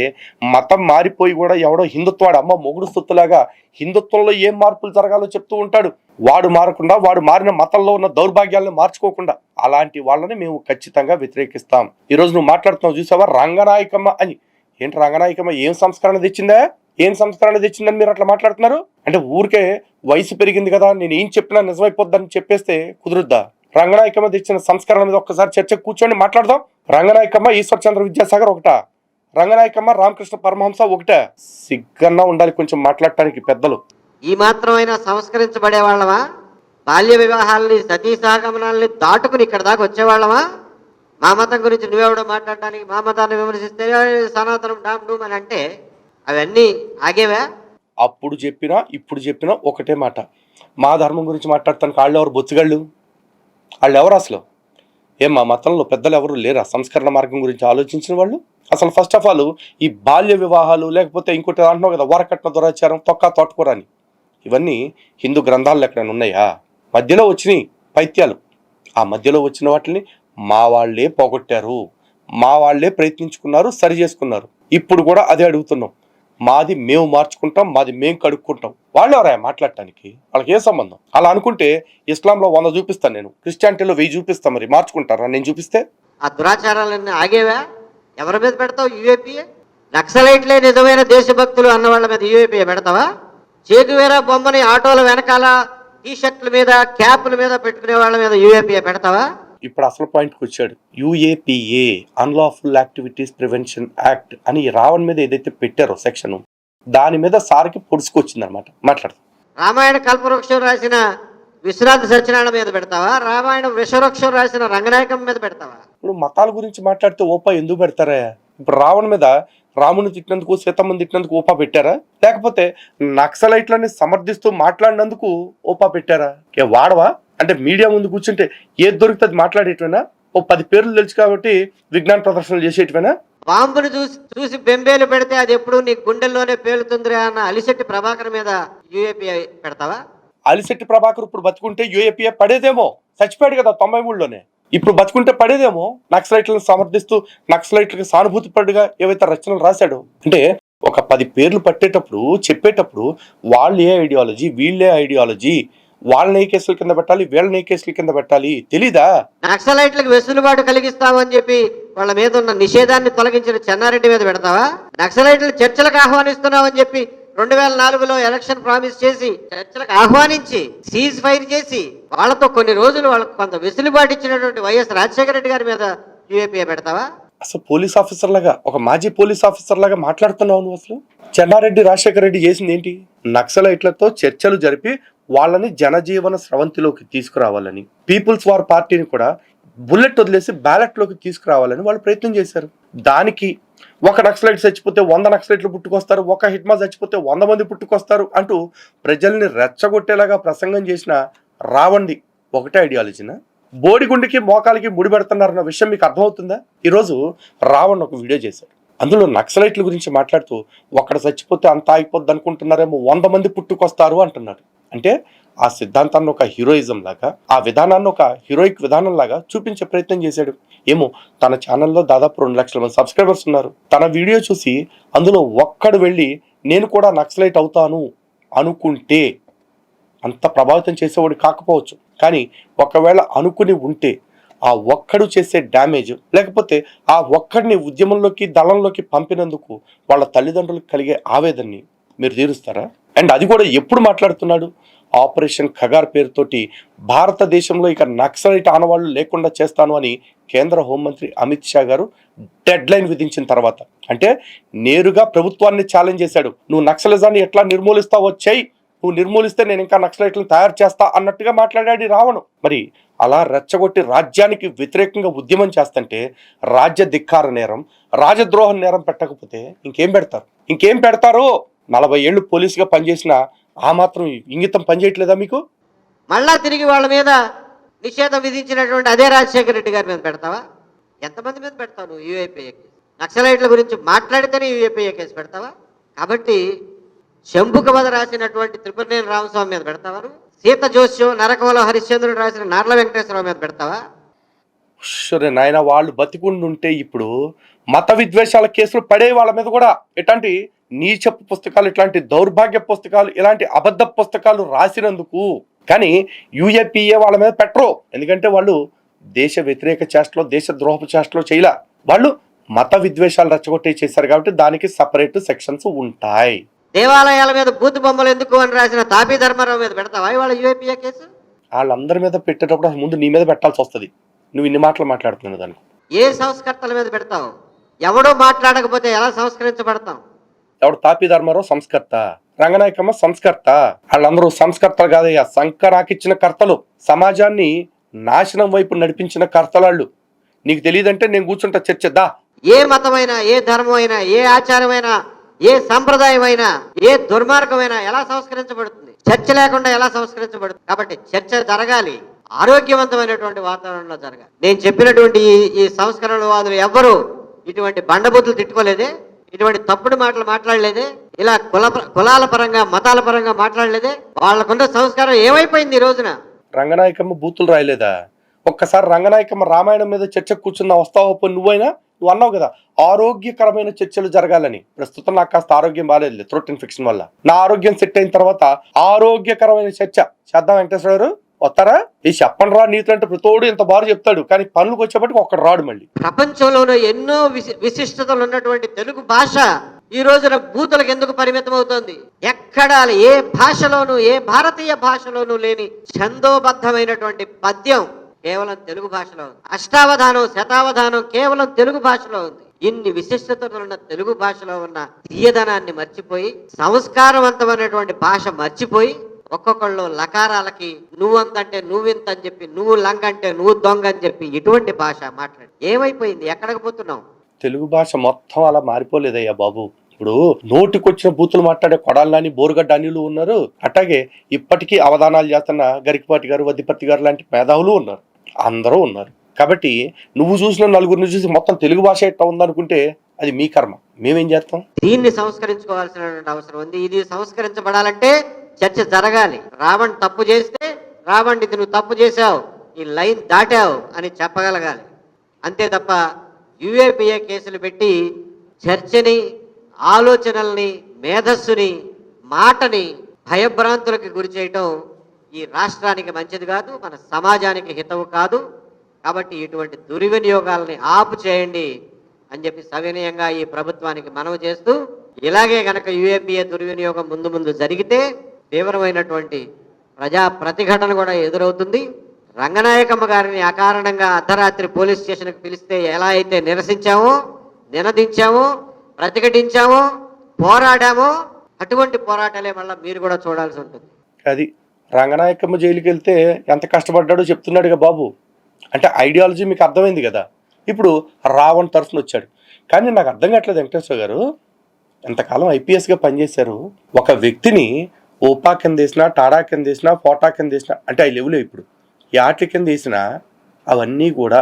మతం మారిపోయి కూడా ఎవడో హిందుత్వాడు అమ్మ మొగుడు స్థుతులాగా హిందుత్వంలో ఏం మార్పులు జరగాలో చెప్తూ ఉంటాడు. వాడు మారకుండా, వాడు మారిన మతంలో ఉన్న దౌర్భాగ్యాలను మార్చుకోకుండా అలాంటి వాళ్ళని మేము ఖచ్చితంగా వ్యతిరేకిస్తాం. ఈరోజు నువ్వు మాట్లాడుతున్నావు చూసావా, రంగనాయకమ్మ అని. ఏంటి రంగనాయకమ్మ ఏం సంస్కరణ తెచ్చిందా? ఏం సంస్కరణ తెచ్చిందని మీరు అట్లా మాట్లాడుతున్నారు? అంటే ఊరికే వయసు పెరిగింది కదా, నేను ఏం చెప్పినా నిజమైపోద్దని చెప్పేస్తే కుదురుద్దా? రంగనాయకమ్మ తెచ్చిన సంస్కరణ మీద ఒక్కసారి చర్చ కూర్చొని మాట్లాడదాం. రంగనాయకమ్మ ఈశ్వర్ చంద్ర విద్యాసాగర్ ఒకటా, రంగనాయకమ్మ రామకృష్ణ పరమహంస ఒకటే? సిగ్గన్నా ఉండాలి కొంచెం మాట్లాడటానికి పెద్దలు. ఈ మాత్రమైనా సంస్కరించబడే వాళ్ళమా? బాల్య వివాహాలని, సతీ సహగమనాల్ని దాటుకుని ఇక్కడ దాకా వచ్చేవాళ్ళమా? మా మతం గురించి నువ్వెవడో మాట్లాడడానికి, మా మతాన్ని విమర్శిస్తే సనాతనం డామ్ డూమ్ అని అంటే అవన్నీ ఆగేవా? అప్పుడు చెప్పినా ఇప్పుడు చెప్పినా ఒకటే మాట, మా ధర్మం గురించి మాట్లాడటానికి వాళ్ళు ఎవరు బొచ్చుగాళ్ళు? వాళ్ళు ఎవరు అసలు? మా మతంలో పెద్దలు ఎవరు లేరా సంస్కరణ మార్గం గురించి ఆలోచించిన వాళ్ళు? అసలు ఫస్ట్ ఆఫ్ ఆల్ ఈ బాల్య వివాహాలు, లేకపోతే ఇంకోటి అంటున్నావు కదా వరకట్న దురాచారం, తొక్క తోటకూరని, ఇవన్నీ హిందూ గ్రంథాల్లో ఎక్కడైనా ఉన్నాయా? మధ్యలో వచ్చినాయి పైత్యాలు. ఆ మధ్యలో వచ్చిన వాటిని మా వాళ్ళే పోగొట్టారు, మా వాళ్ళే ప్రయత్నించుకున్నారు, సరి చేసుకున్నారు. ఇప్పుడు కూడా అదే అడుగుతున్నాం, మాది మేము మార్చుకుంటాం, మాది మేము కడుక్కుంటాం. వాళ్ళు ఎవరా మాట్లాడటానికి? వాళ్ళకి ఏ సంబంధం? అలా అనుకుంటే ఇస్లాంలో 100 చూపిస్తాను నేను, క్రిస్టియానిటీలో 1000 చూపిస్తాను. మరి మార్చుకుంటారా నేను చూపిస్తే? ఆ దురాచారాలన్నీ ఆగేవా? ఎవరి మీద పెడతావు యూఏపీఏ? నక్సలైట్లే నిజమైన దేశభక్తులు అన్న వాళ్ళ మీద యూఏపీఏ పెడతావా? చేగువేరా బొమ్మని ఆటోల వెనకాల టీషర్ట్ల మీద, క్యాప్ల మీద పెట్టుకునే వాళ్ళ మీద యూఏపీఏ పెడతావా? ఇప్పుడు అసలు పాయింట్కి వచ్చాడు. UAPA, unlawful activities prevention act అని రావణ్ మీద ఏదైతే పెట్టారో సెక్షన్, దాని మీద సార్కి పొడుచుకొచ్చింది అనమాట. మాట్లాడతాం. రామాయణ కల్పవృక్షం రాసిన విశ్వనాథ సత్యనారాయణ మీద పెడతావా? రామాయణ విశ్వవృక్షం రాసిన రంగనాయకం మీద పెడతావా? ఇప్పుడు మతాల గురించి మాట్లాడితే ఓపా ఎందుకు పెడతారా? ఇప్పుడు రావణ్ మీద రాముని తిట్టినందుకు, సీతమ్మని తిట్టినందుకు ఓపా పెట్టారా? లేకపోతే నక్సలైట్లని సమర్థిస్తూ మాట్లాడినందుకు ఓపా పెట్టారా? వాడవా అంటే మీడియా ముందు కూర్చుంటే ఏది దొరుకుతుంది మాట్లాడేటివేనా? ఓ 10 పేర్లు తెలుసు కాబట్టి విజ్ఞాన ప్రదర్శనలు చేసేటివేనా? బాంబును చూసి బెంబేలు పెడితే అది ఎప్పుడు నీ గుండెల్లోనే పేలుతుందిరా అన్న అలిశెట్టి ప్రభాకర్ మీద యూఏపీఏ పెడతావా? అలిశెట్టి ప్రభాకర్ ఇప్పుడు బతుకుంటే యూఏపీఏ పడేదేమో. చచ్చిపోయాడు కదా 93లోనే. ఇప్పుడు బతుకుంటే పడేదేమో. నక్సలైట్లను సమర్థిస్తూ, నక్సలైట్లకు సానుభూతి పడుగా ఏవైతే రచనలు రాశాడు. అంటే ఒక 10 పేర్లు పట్టేటప్పుడు, చెప్పేటప్పుడు వాళ్ళు ఏ ఐడియాలజీ, వీళ్ళే ఐడియాలజీ, వాళ్ళని ఏ కేసుల కింద పెట్టాలి, వీళ్ళని ఏ కేసుల కింద పెట్టాలి తెలీదా? నక్సలైట్లకు వెసులుబాటు కలిగిస్తామని చెప్పి వాళ్ళ మీద ఉన్న నిషేధాన్ని తొలగించిన చెన్నారెడ్డి మీద పెడతావా? నక్సలైట్లు చర్చలకు ఆహ్వానిస్తున్నామని చెప్పి 2004లో ఎలక్షన్ ప్రామిస్ చేసి చర్చలకు ఆహ్వానించి సీజ్ ఫైర్ చేసి వాళ్ళతో కొన్ని రోజులు వాళ్ళకు కొంత వెసులుబాటు ఇచ్చినటువంటి వైఎస్ రాజశేఖర రెడ్డి గారి మీద యూఏపీఏ పెడతావా? అసలు పోలీస్ ఆఫీసర్ లాగా, ఒక మాజీ పోలీస్ ఆఫీసర్ లాగా మాట్లాడుతున్నావు నువ్వు. అసలు చెన్నారెడ్డి రాజశేఖర రెడ్డి చేసింది ఏంటి? నక్సలైట్లతో చర్చలు జరిపి వాళ్ళని జనజీవన స్రవంతిలోకి తీసుకురావాలని, పీపుల్స్ వార్ పార్టీని కూడా బుల్లెట్ వదిలేసి బ్యాలెట్ లోకి తీసుకురావాలని వాళ్ళు ప్రయత్నం చేశారు. దానికి ఒక నక్సలైట్ చచ్చిపోతే 100 నక్సలైట్లు పుట్టుకొస్తారు, ఒక హిట్మా చచ్చిపోతే 100 మంది పుట్టుకొస్తారు అంటూ ప్రజల్ని రెచ్చగొట్టేలాగా ప్రసంగం చేసిన రావణ్ది ఒకటే ఐడియాలజీనా? బోడిగుండికి మోకాలికి ముడి పెడుతున్నారన్న విషయం మీకు అర్థమవుతుందా? ఈరోజు రావణ్ ఒక వీడియో చేశాడు. అందులో నక్సలైట్ల గురించి మాట్లాడుతూ ఒక్కడ చచ్చిపోతే అంత ఆగిపోద్ది అనుకుంటున్నారేమో, 100 మంది పుట్టుకొస్తారు అంటున్నాడు. అంటే ఆ సిద్ధాంతాన్ని ఒక హీరోయిజం లాగా, ఆ విధానాన్ని ఒక హీరోయిక్ విధానం లాగా చూపించే ప్రయత్నం చేశాడు. ఏమో తన ఛానల్లో దాదాపు 2 లక్షల మంది సబ్స్క్రైబర్స్ ఉన్నారు. తన వీడియో చూసి అందులో ఒక్కడు వెళ్ళి నేను కూడా నక్సలైట్ అవుతాను అనుకుంటే అంత ప్రభావితం చేసేవాడు కాకపోవచ్చు. కానీ ఒకవేళ అనుకుని ఉంటే ఆ ఒక్కడు చేసే డ్యామేజ్, లేకపోతే ఆ ఒక్కడిని ఉద్యమంలోకి, దళంలోకి పంపినందుకు వాళ్ళ తల్లిదండ్రులకు కలిగే ఆవేదనని మీరు తీరుస్తారా? అండ్ అది కూడా ఎప్పుడు మాట్లాడుతున్నాడు? ఆపరేషన్ ఖగార్ పేరుతోటి భారతదేశంలో ఇక నక్సలైట్ ఆనవాళ్లు లేకుండా చేస్తాను అని కేంద్ర హోంమంత్రి అమిత్ షా గారు డెడ్ లైన్ విధించిన తర్వాత, అంటే నేరుగా ప్రభుత్వాన్ని ఛాలెంజ్ చేశాడు. నువ్వు నక్సలిజాన్ని ఎట్లా నిర్మూలిస్తావో చెయ్యి, నువ్వు నిర్మూలిస్తే నేను ఇంకా నక్సలైట్లను తయారు చేస్తా అన్నట్టుగా మాట్లాడాడు రావణు. మరి అలా రెచ్చగొట్టి రాజ్యానికి వ్యతిరేకంగా ఉద్యమం చేస్తుంటే రాజ్య ధిక్కార నేరం, రాజద్రోహ నేరం పెట్టకపోతే ఇంకేం పెడతారు? 40 ఏళ్ళు పోలీసుగా పనిచేసిన ఆ మాత్రం ఇంగితం పనిచేయట్లేదా మీకు? మళ్ళా తిరిగి వాళ్ళ మీద నిషేధం విధించినటువంటి అదే రాజశేఖర రెడ్డి గారి మీద పెడతావా? ఎంతమంది మీద పెడతావు నువ్వు యూఏపీఏ కేసు? నక్సలైట్ల గురించి మాట్లాడితేనే యూఏపీఏ కేసు పెడతావా? కాబట్టి శంభుకవధ రాసినటువంటి త్రిపురనేని రామస్వామి మీద పెడతావా? సీత జోస్యం, నరకవల హరిశ్చంద్రుడు రాసిన నార్ల వెంకటేశ్వరరావు మీద పెడతావా? సరే నాయన, వాళ్ళు బతికుండుంటే ఇప్పుడు మత విద్వేషాల కేసులు పడే వాళ్ళ మీద కూడా ఎట్లాంటి నీచపు పుస్తకాలు, ఇట్లాంటి దౌర్భాగ్య పుస్తకాలు, ఇలాంటి అబద్ధ పుస్తకాలు రాసినందుకు. కానీ యూఏపీఏ వాళ్ళ మీద పెట్టరు. ఎందుకంటే వాళ్ళు దేశ వ్యతిరేక చేష్టలో, దేశ ద్రోహపు చేష్టలో చేయలే. వాళ్ళు మత విద్వేషాలు రెచ్చగొట్టే చేశారు కాబట్టి దానికి సపరేట్ సెక్షన్స్ ఉంటాయి. దేవాలయాల మీద బూతు బొమ్మలు ఎందుకు అని రాసిన తాపీ ధర్మారావు మీద పెడతావా ఇవాళ యూఏపీఏ కేసు? వాళ్ళందరి మీద పెట్టేటప్పుడు అసలు ముందు నీ మీద పెట్టాల్సి వస్తుంది. నువ్వు ఇన్ని మాటలు మాట్లాడుతున్నావు దానికి. ఏ సంస్కర్తల మీద పెడతావు? ఎవడో మాట్లాడకపోతే ఎలా సంస్కరించబడతాం? ఎవడు తాపీ ధర్మారావు సంస్కర్త, రంగనాయకమ్మ సంస్కర్త. వాళ్ళందరూ సంస్కర్తలు కాదయ్యా, సంకరాకిచ్చిన కర్తలు, సమాజాన్ని నాశనం వైపు నడిపించిన కర్తలాళ్ళు. నీకు తెలియదంటే నేను కూర్చుంటా చర్చ. ఏ మతమైనా, ఏ ధర్మమైనా, ఏ ఆచారమైనా, ఏ సంప్రదాయమైనా, ఏ దుర్మార్గమైనా ఎలా సంస్కరించబడుతుంది? చర్చ లేకుండా ఎలా సంస్కరించబడుతుంది? కాబట్టి చర్చ జరగాలి, ఆరోగ్యవంతమైనటువంటి వాతావరణంలో జరగాలి. నేను చెప్పినటువంటి ఈ సంస్కరణవాదులు ఎవ్వరూ ఇటువంటి బండబూతులు తిట్టుకోలేదే, ఇటువంటి తప్పుడు మాటలు మాట్లాడలేదే, ఇలా కులాల పరంగా మతాల పరంగా మాట్లాడలేదే. వాళ్ళకున్న సంస్కారం ఏమైపోయింది ఈ రోజున? రంగనాయకమ్మ బూతులు రాయలేదా? ఒక్కసారి రంగనాయకమ్మ రామాయణం మీద చర్చకు కూర్చున్నా వస్తావో నువ్వైనా? నువ్వు అన్నావు కదా ఆరోగ్యకరమైన చర్చలు జరగాలని. ప్రస్తుతం నాకు కాస్త ఆరోగ్యం బాగాలేదు, థ్రోట్ ఇన్ఫెక్షన్ వల్ల. నా ఆరోగ్యం సెట్ అయిన తర్వాత ఆరోగ్యకరమైన చర్చ చేద్దాం. వెంకటేశ్వర గారు వస్తారా? ఈ చెప్పండి రా నీతులు అంటే ప్రతోడు ఇంత బారు చెప్తాడు, కానీ పనులకు వచ్చేప్పటికి ఒక్కడు రాడు. మళ్ళీ ప్రపంచంలోనే ఎన్నో విశిష్టతలు ఉన్నటువంటి తెలుగు భాష ఈ రోజున బూతులకు ఎందుకు పరిమితం అవుతోంది? ఎక్కడా ఏ భాషలోనూ, ఏ భారతీయ భాషలోనూ లేని ఛందోబద్ధమైనటువంటి పద్యం కేవలం తెలుగు భాషలో ఉంది. అష్టావధానం, శతావధానం కేవలం తెలుగు భాషలో ఉంది. ఇన్ని విశిష్టతలున్న తెలుగు భాషలో ఉన్న తీయదనాన్ని మర్చిపోయి, సంస్కారవంతమైనటువంటి భాష మర్చిపోయి, ఒక్కొక్కళ్ళు లకారాలకి నువ్వంతంటే నువ్వింత అని చెప్పి, నువ్వు లంగ అంటే నువ్వు దొంగ అని చెప్పి ఇటువంటి భాష మాట్లాడి ఏమైపోయింది? ఎక్కడికి పోతున్నావు? తెలుగు భాష మొత్తం అలా మారిపోలేదయ్యా బాబు. ఇప్పుడు నోటికొచ్చిన బూతులు మాట్లాడే కొడాలని, బోరుగడ్డ అనిలు ఉన్నారు. అట్లాగే ఇప్పటికీ అవధానాలు చేస్తున్న గరికపాటి గారు, వద్దిపర్తి గారు లాంటి మేధావులు ఉన్నారు. అందరూ ఉన్నారు. కాబట్టి నువ్వు చూసిన నలుగురిని చూసి మొత్తం తెలుగు భాష ఎట్లా ఉందనుకుంటే అది మీ కర్మ. మేమేం చేస్తాం? దీన్ని సంస్కరించుకోవాల్సినటువంటి అవసరం ఉంది. ఇది సంస్కరించబడాలంటే చర్చ జరగాలి. రావణ్ తప్పు చేస్తే, రావణ్ ఇది నువ్వు తప్పు చేశావు, ఈ లైన్ దాటావు అని చెప్పగలగాలి. అంతే తప్ప యుఏపిఏ కేసులు పెట్టి చర్చని, ఆలోచనల్ని, మేధస్సుని, మాటని భయభ్రాంతులకు గురి చేయటం ఈ రాష్ట్రానికి మంచిది కాదు, మన సమాజానికి హితవు కాదు. కాబట్టి ఇటువంటి దుర్వినియోగాలని ఆపు చేయండి అని చెప్పి సవినయంగా ఈ ప్రభుత్వానికి మనవి చేస్తూ, ఇలాగే గనక యుఏపిఏ దుర్వినియోగం ముందు జరిగితే తీవ్రమైనటువంటి ప్రజా ప్రతిఘటన కూడా ఎదురవుతుంది. రంగనాయకమ్మ గారిని అకారణంగా అర్ధరాత్రి పోలీస్ స్టేషన్కి పిలిస్తే ఎలా అయితే నిరసించామో, నినదించామో, ప్రతిఘటించామో, పోరాడామో, అటువంటి పోరాటాలే మళ్ళీ మీరు కూడా చూడాల్సి ఉంటుంది. అది రంగనాయకమ్మ జైలుకి వెళ్తే ఎంత కష్టపడ్డాడో చెప్తున్నాడుగా బాబు. అంటే ఐడియాలజీ మీకు అర్థమైంది కదా. ఇప్పుడు రావణ్ తరఫున వచ్చాడు. కానీ నాకు అర్థం కావట్లేదు వెంకటేశ్వర గారు, ఎంతకాలం ఐపీఎస్గా పనిచేశారు. ఒక వ్యక్తిని ఓపా కింద వేసినా, టాడా కింద వేసినా, ఫోటా కింద వేసినా, అంటే ఆ లెవెల్ ఇప్పుడు ఈ ఆటల కింద వేసినా అవన్నీ కూడా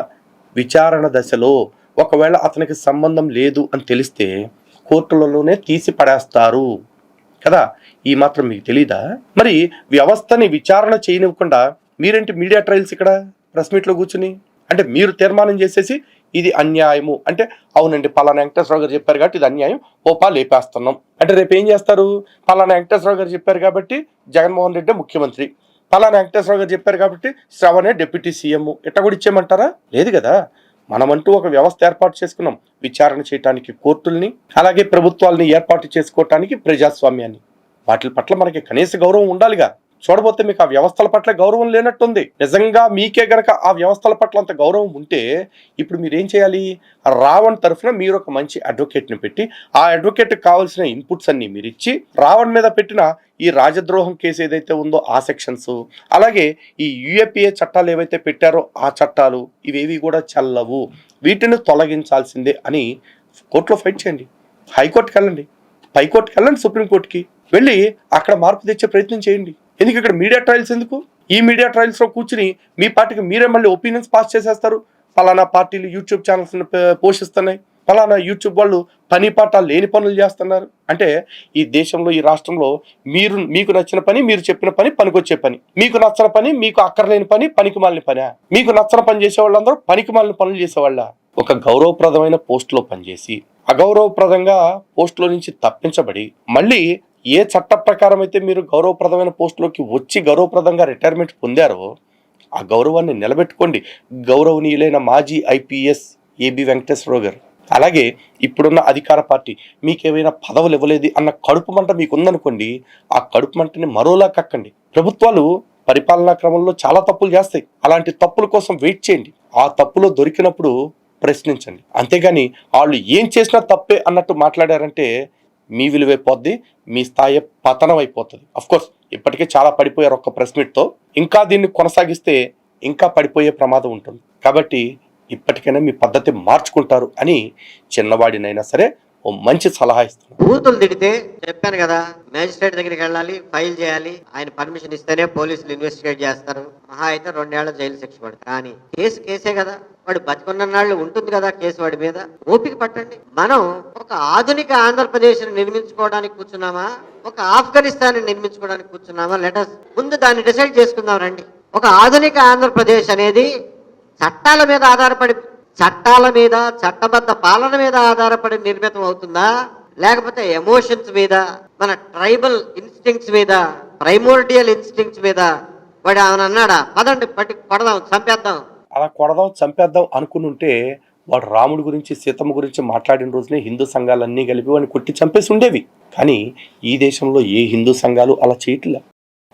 విచారణ దశలో ఒకవేళ అతనికి సంబంధం లేదు అని తెలిస్తే కోర్టులలోనే తీసి పడేస్తారు కదా. ఈ మాత్రం మీకు తెలీదా? మరి వ్యవస్థని విచారణ చేయనివ్వకుండా మీరేంటి మీడియా ట్రయల్స్ ఇక్కడ ప్రెస్ మీట్లో కూర్చుని? అంటే మీరు తీర్మానం చేసేసి ఇది అన్యాయము అంటే, అవునండి పలానా వెంకటేశ్వరరావు గారు చెప్పారు కాబట్టి ఇది అన్యాయం, ఓపా లేపేస్తున్నాం అంటే రేపు ఏం చేస్తారు? పలానా వెంకటేశ్వరరావు గారు చెప్పారు కాబట్టి జగన్మోహన్ రెడ్డి ముఖ్యమంత్రి, పలానా వెంకటేశ్వరరావు గారు చెప్పారు కాబట్టి శ్రవణే డిప్యూటీ సీఎం, ఇట్లా కూడా ఇచ్చేయమంటారా? లేదు కదా. మనమంటూ ఒక వ్యవస్థ ఏర్పాటు చేసుకున్నాం, విచారణ చేయడానికి కోర్టుల్ని, అలాగే ప్రభుత్వాలని ఏర్పాటు చేసుకోవటానికి ప్రజాస్వామ్యాన్ని. వాటి పట్ల మనకి కనీస గౌరవం ఉండాలిగా. చూడబోతే మీకు ఆ వ్యవస్థల పట్ల గౌరవం లేనట్టుంది. నిజంగా మీకే గనక ఆ వ్యవస్థల పట్ల అంత గౌరవం ఉంటే ఇప్పుడు మీరేం చేయాలి? రావణ్ తరఫున మీరు ఒక మంచి అడ్వకేట్ని పెట్టి, ఆ అడ్వకేట్కి కావాల్సిన ఇన్పుట్స్ అన్ని మీరు ఇచ్చి, రావణ్ మీద పెట్టిన ఈ రాజద్రోహం కేసు ఏదైతే ఉందో ఆ సెక్షన్స్, అలాగే ఈ యుఏపిఏ చట్టాలు ఏవైతే పెట్టారో ఆ చట్టాలు, ఇవేవి కూడా చెల్లవు, వీటిని తొలగించాల్సిందే అని కోర్టులో ఫైట్ చేయండి. హైకోర్టుకి వెళ్ళండి, పైకోర్టుకి వెళ్ళండి, సుప్రీంకోర్టుకి వెళ్ళి అక్కడ మార్పు తెచ్చే ప్రయత్నం చేయండి. ఎందుకు ఇక్కడ మీడియా ట్రయల్స్ ఎందుకు? ఈ మీడియా ట్రయల్స్లో కూర్చుని మీ పార్టీకి మీరే మళ్ళీ ఒపీనియన్స్ పాస్ చేసేస్తారు. ఫలానా పార్టీలు యూట్యూబ్ ఛానల్స్ పోషిస్తున్నాయి, ఫలానా యూట్యూబ్ వాళ్ళు పని పాట లేని పనులు చేస్తున్నారు. అంటే ఈ దేశంలో, ఈ రాష్ట్రంలో మీకు నచ్చిన పని, మీరు చెప్పిన పని పనికొచ్చే పని, మీకు నచ్చని పని, మీకు అక్కర్లేని పని పనికి మాలిన పని, మీకు నచ్చని పని చేసే వాళ్ళందరూ పనికి మాలిన పనులు చేసేవాళ్ళ. ఒక గౌరవప్రదమైన పోస్టులో పనిచేసి అగౌరవప్రదంగా పోస్టులో నుంచి తప్పించబడి మళ్ళీ ఏ చట్ట ప్రకారం అయితే మీరు గౌరవప్రదమైన పోస్టులోకి వచ్చి గౌరవప్రదంగా రిటైర్మెంట్ పొందారో ఆ గౌరవాన్ని నిలబెట్టుకోండి. గౌరవనీయులైన మాజీ ఐపీఎస్ ఏబి వెంకటేశ్వరరావు గారు, అలాగే ఇప్పుడున్న అధికార పార్టీ మీకేమైనా పదవులు ఇవ్వలేదు అన్న కడుపు మంట మీకు ఉందనుకోండి, ఆ కడుపు మంటని మరోలా కక్కండి. ప్రభుత్వాలు పరిపాలనా క్రమంలో చాలా తప్పులు చేస్తాయి. అలాంటి తప్పుల కోసం వెయిట్ చేయండి. ఆ తప్పులో దొరికినప్పుడు ప్రశ్నించండి. అంతేగాని వాళ్ళు ఏం చేసినా తప్పే అన్నట్టు మాట్లాడారంటే మీ విలువే పోద్ది, మీ స్థాయి పతనం అయిపోతుంది. కోర్స్ ఇప్పటికే చాలా పడిపోయారు ఒక్క ప్రెస్ మీట్తో. ఇంకా దీన్ని కొనసాగిస్తే ఇంకా పడిపోయే ప్రమాదం ఉంటుంది. కాబట్టి ఇప్పటికైనా మీ పద్ధతి మార్చుకుంటారు అని చిన్నవాడినైనా సరే ఓ మంచి సలహా ఇస్తున్నాను. బూతులు తిడితే చెప్పాను కదా, మేజిస్ట్రేట్ దగ్గరికి వెళ్ళాలి, ఫైల్ చేయాలి. ఆయన పర్మిషన్ ఇస్తేనే పోలీసులు ఇన్వెస్టిగేట్ చేస్తారు. మహా అయితే 2 ఏళ్ల జైలు శిక్ష పడుతుంది. కానీ కేసే కదా, వాడు బతికున్న నాళ్ళు ఉంటుంది కదా కేసు వాడి మీద. ఓపిక పట్టండి. మనం ఒక ఆధునిక ఆంధ్రప్రదేశ్ నిర్మించుకోవడానికి కూర్చున్నామా, ఒక ఆఫ్ఘనిస్తాన్ నిర్మించుకోవడానికి కూర్చున్నామా? లెటస్ ముందు దాన్ని డిసైడ్ చేసుకుందాం రండి. ఒక ఆధునిక ఆంధ్రప్రదేశ్ అనేది చట్టాల మీద ఆధారపడి, చట్టాల మీద, చట్టబద్ధ పాలన మీద ఆధారపడి నిర్మితం అవుతుందా, లేకపోతే ఎమోషన్స్ మీద, మన ట్రైబల్ ఇన్స్టింక్ట్స్ మీద, ప్రైమోర్డియల్ ఇన్స్టింక్ట్స్ మీద? వాడు ఆయన అన్నాడా, పదండి పట్టి కొడదాం, చంపేద్దాం. అలా కొడదాం, చంపేద్దాం అనుకుని ఉంటే వాడు రాముడి గురించి, సీతమ్మ గురించి మాట్లాడిన రోజునే హిందూ సంఘాలన్నీ కలిపి వాడిని కొట్టి చంపేసి ఉండేవి. కానీ ఈ దేశంలో ఏ హిందూ సంఘాలు అలా చేయట్లే.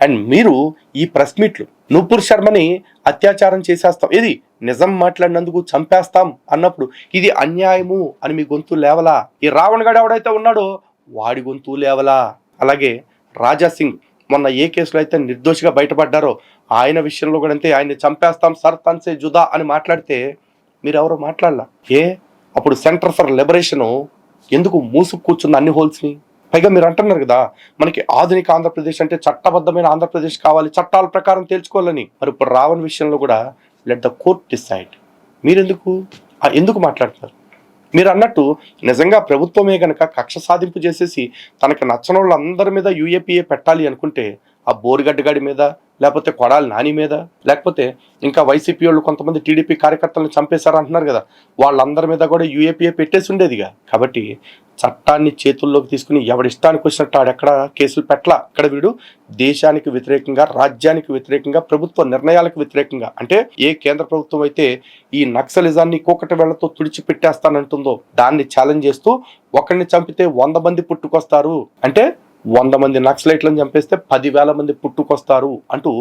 అండ్ మీరు ఈ ప్రెస్ మీట్లు నూపూర్ శర్మని అత్యాచారం చేసేస్తాం, ఇది నిజం మాట్లాడినందుకు చంపేస్తాం అన్నప్పుడు ఇది అన్యాయము అని మీ గొంతు లేవలా? ఈ రావణ్ గడ ఎవడైతే ఉన్నాడో వాడి గొంతు లేవలా? అలాగే రాజా సింగ్ మొన్న ఏ కేసులో అయితే నిర్దోషిగా బయటపడ్డారో ఆయన విషయంలో కూడా అంతే, ఆయన్ని చంపేస్తాం సర్పంచ్ సే జుదా అని మాట్లాడితే మీరెవరో మాట్లాడలా. అప్పుడు సెంటర్ ఫర్ లిబరేషన్ ఎందుకు మూసుకు కూర్చుంది అన్ని హోల్స్ని? పైగా మీరు అంటున్నారు కదా మనకి ఆధునిక ఆంధ్రప్రదేశ్ అంటే చట్టబద్ధమైన ఆంధ్రప్రదేశ్ కావాలి, చట్టాల ప్రకారం తేల్చుకోవాలని. మరి ఇప్పుడు రావణ్ విషయంలో కూడా లెట్ ద కోర్ట్ డిసైడ్. మీరెందుకు ఎందుకు మాట్లాడుతున్నారు? మీరు అన్నట్టు నిజంగా ప్రభుత్వమే కనుక కక్ష సాధింపు చేసేసి తనకి నచ్చని వాళ్ళందరి మీద యూఏపీఏ పెట్టాలి అనుకుంటే ఆ బోరుగడ్డగాడి మీద, లేకపోతే కొడాలి నాని మీద, లేకపోతే ఇంకా వైసీపీ వాళ్ళు కొంతమంది టీడీపీ కార్యకర్తలను చంపేశారు అంటున్నారు కదా, వాళ్ళందరి మీద కూడా యూఏపీఏ పెట్టేసి ఉండేదిగా. కాబట్టి చట్టాన్ని చేతుల్లోకి తీసుకుని ఎవడిష్టానికి వచ్చినట్టు ఆడెక్కడ కేసులు పెట్టలా. ఇక్కడ వీడు దేశానికి వ్యతిరేకంగా, రాజ్యానికి వ్యతిరేకంగా, ప్రభుత్వ నిర్ణయాలకు వ్యతిరేకంగా, అంటే ఏ కేంద్ర ప్రభుత్వం అయితే ఈ నక్సలిజాన్ని కోకటి వేళ్లతో తుడిచిపెట్టేస్తానంటుందో దాన్ని ఛాలెంజ్ చేస్తూ ఒకరిని చంపితే 100 మంది పుట్టుకొస్తారు, అంటే 100 మంది నక్సలైట్లను చంపేస్తే 10,000 మంది పుట్టుకొస్తారు అంటూ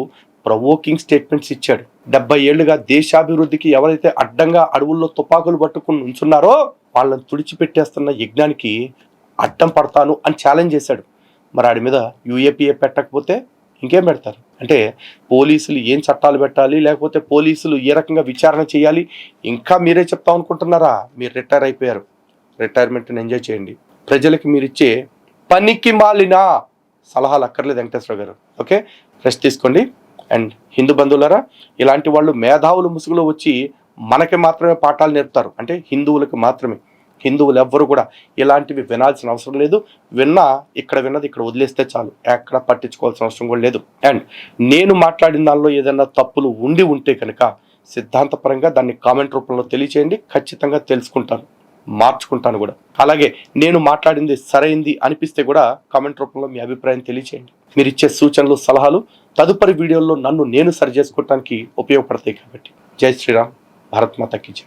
ప్రవోకింగ్ స్టేట్మెంట్స్ ఇచ్చాడు. 70 ఏళ్లుగా దేశాభివృద్ధికి ఎవరైతే అడ్డంగా అడవుల్లో తుపాకులు పట్టుకుని ఉంచున్నారో వాళ్ళని తుడిచిపెట్టేస్తున్న యజ్ఞానికి అడ్డం పడతాను అని ఛాలెంజ్ చేశాడు. మరి ఆడి మీద యూఏపీఏ పెట్టకపోతే ఇంకేం పెడతారు? అంటే పోలీసులు ఏం చట్టాలు పెట్టాలి, లేకపోతే పోలీసులు ఏ రకంగా విచారణ చేయాలి ఇంకా మీరే చెప్తాం అనుకుంటున్నారా? మీరు రిటైర్ అయిపోయారు, రిటైర్మెంట్ని ఎంజాయ్ చేయండి. ప్రజలకి మీరు ఇచ్చే పనికి మాలిన సలహాలు అక్కర్లేదు వెంకటేశ్వర గారు. ఓకే, రెస్ట్ తీసుకోండి. అండ్ హిందూ బంధువులారా, ఇలాంటి వాళ్ళు మేధావులు ముసుగులో వచ్చి మనకి మాత్రమే పాఠాలు నేర్పుతారు, అంటే హిందువులకు మాత్రమే. హిందువులు ఎవ్వరు కూడా ఇలాంటివి వినాల్సిన అవసరం లేదు. ఇక్కడ విన్నది ఇక్కడ వదిలేస్తే చాలు, ఎక్కడ పట్టించుకోవాల్సిన అవసరం కూడా లేదు. అండ్ నేను మాట్లాడిన దానిలో ఏదైనా తప్పులు ఉంటే కనుక సిద్ధాంతపరంగా దాన్ని కామెంట్ రూపంలో తెలియచేయండి, ఖచ్చితంగా తెలుసుకుంటాను, మార్చుకుంటాను కూడా. అలాగే నేను మాట్లాడింది సరైంది అనిపిస్తే కూడా కామెంట్ రూపంలో మీ అభిప్రాయం తెలియచేయండి. మీరు ఇచ్చే సూచనలు, సలహాలు తదుపరి వీడియోల్లో నేను సరి చేసుకోవడానికి ఉపయోగపడతాయి. కాబట్టి జై శ్రీరామ్, భారత్ మాతా కీ జై.